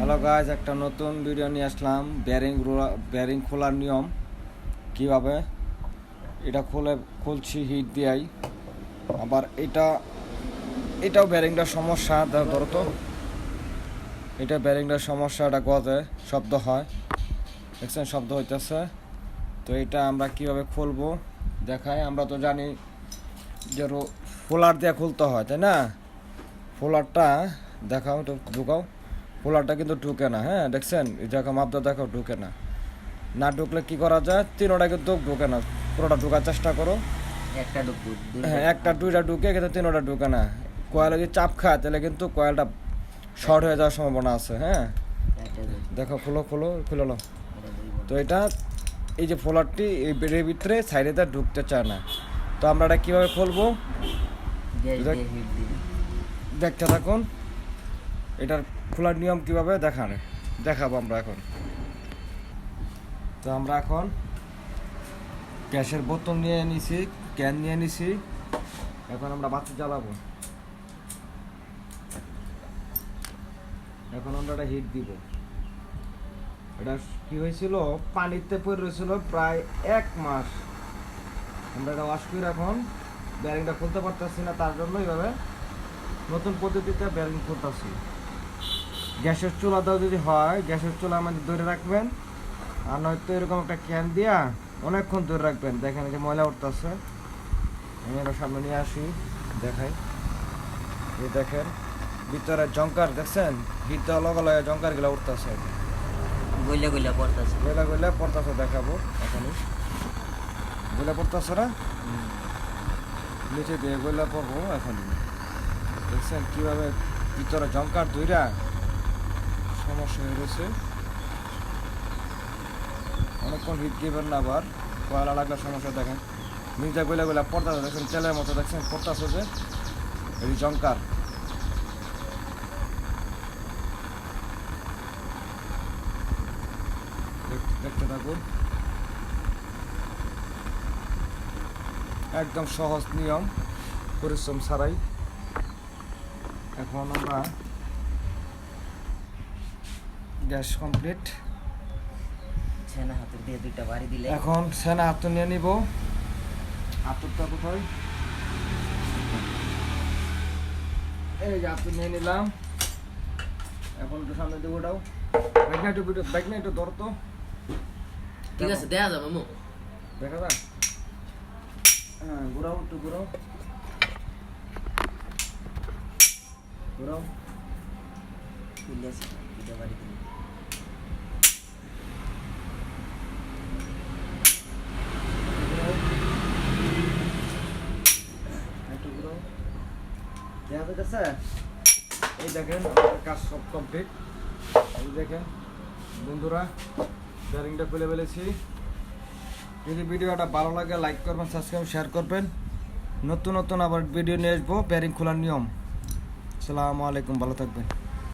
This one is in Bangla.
হ্যালো গাইজ, একটা নতুন ভিডিও নিয়ে আসলাম। বেয়ারিং খোলার নিয়ম কিভাবে এটা খুলছি হিট দিয়াই। আবার এটাও বেয়ারিংটার সমস্যা। ধরো তো, এটা বেয়ারিংটার সমস্যা, এটা গজে শব্দ হয়, দেখছেন শব্দ হইতেছে। তো এটা আমরা কিভাবে খুলবো দেখাই। আমরা তো জানি যে ফোলার দিয়ে খুলতে হয়, তাই না? ফোলারটা দেখাও, তো ঢুকাও। পোলারটা কিন্তু ঢুকে না। হ্যাঁ, দেখছেন, দেখো মাপটা দেখো, ঢুকে না। না ঢুকলে কি করা যায়? তিনোটা কিন্তু ঢুকে না। পুরোটা ঢুকার চেষ্টা করো। হ্যাঁ, একটা দুইটা ঢুকে, কিন্তু তিনোটা ঢুকে না। কয়েলে যদি চাপ খায় তাহলে কিন্তু কয়েলটা শর্ট হয়ে যাওয়ার সম্ভাবনা আছে। হ্যাঁ, দেখো, খুলো। তো এটা এই যে ফোলারটি এই বেডের ভিতরে সাইডে ঢুকতে চায় না। তো আমরা এটা কীভাবে খুলবো দেখতে থাকুন। এটার খোলার নিয়ম কীভাবে দেখাবো আমরা এখন। তো আমরা এখন গ্যাসের বোতল নিয়ে নিছি, ক্যান নিয়ে নিছি। এখন আমরা বাতি জ্বালাবো। এখন আমরা এটা হিট দিব। এটা কি হয়েছিল, পানিতে পড়ে রয়েছিল প্রায় 1 মাস। আমরা এটা ওয়াশ করে এখন বেয়ারিংটা খুলতে পারতেছি না, তার জন্য এইভাবে নতুন পদ্ধতিতে বেয়ারিং খুলতেছি। গ্যাসের চুলাটাও যদি হয়, গ্যাসের চুলা আমাদের ধরে রাখবেন, আর নয়তো এরকম একটা ক্যান দিয়া অনেকক্ষণ ধরে রাখবেন। দেখেন যে ময়লা উঠতেছে। আমি এটা সামনে নিয়ে আসি, দেখাই। এই দেখেন ভিতরে জঙ্কার, দেখছেন হিট দেওয়া লগে জঙ্কার গুলা উঠতেছে, গইলা পড়তেছে। দেখাবো এখনই, গইলা পড়তেছে না, নিচে দিয়ে গইলা পড়বো এখনই। দেখছেন কিভাবে ভিতরে জঙ্কার ধইরা সমস্যা হয়ে গেছে। অনেকক্ষণ হিট দিবেন না, আবার কয়লা লাগলে সমস্যা। দেখেন নিচে গইলা পড়তেছে, দেখছেন তেলের মতো, দেখছেন পড়তেছে যে এই জঙ্কার। দেখতে থাকুন, একদম সহজ নিয়ম, পরিশ্রম ছাড়াই। এখন আমরা গ্যাস কমপ্লিট। এখন সেনা হাতুর নিয়ে নিব। হাতুরটা কোথায়? এই যে হাতুর নিয়ে নিলাম। এখন একটু সামনে দেবো, ওটাও বাইক না একটু ধরো তো। ঠিক আছে, দেখা যাবে মামু, দেখা যাক। হ্যাঁ, ঘুরাও একটু, ঘুরাও। এই দেখেন কাজ সব কমপ্লিট। এই দেখেন বন্ধুরা, বেয়ারিংটা খুলে ফেলেছি। যদি ভিডিওটা ভালো লাগে লাইক করবেন, সাবস্ক্রাইব, শেয়ার করবেন। নতুন আবার ভিডিও নিয়ে আসবো বেয়ারিং খোলার নিয়ম। আসসালামু আলাইকুম, ভালো থাকবেন।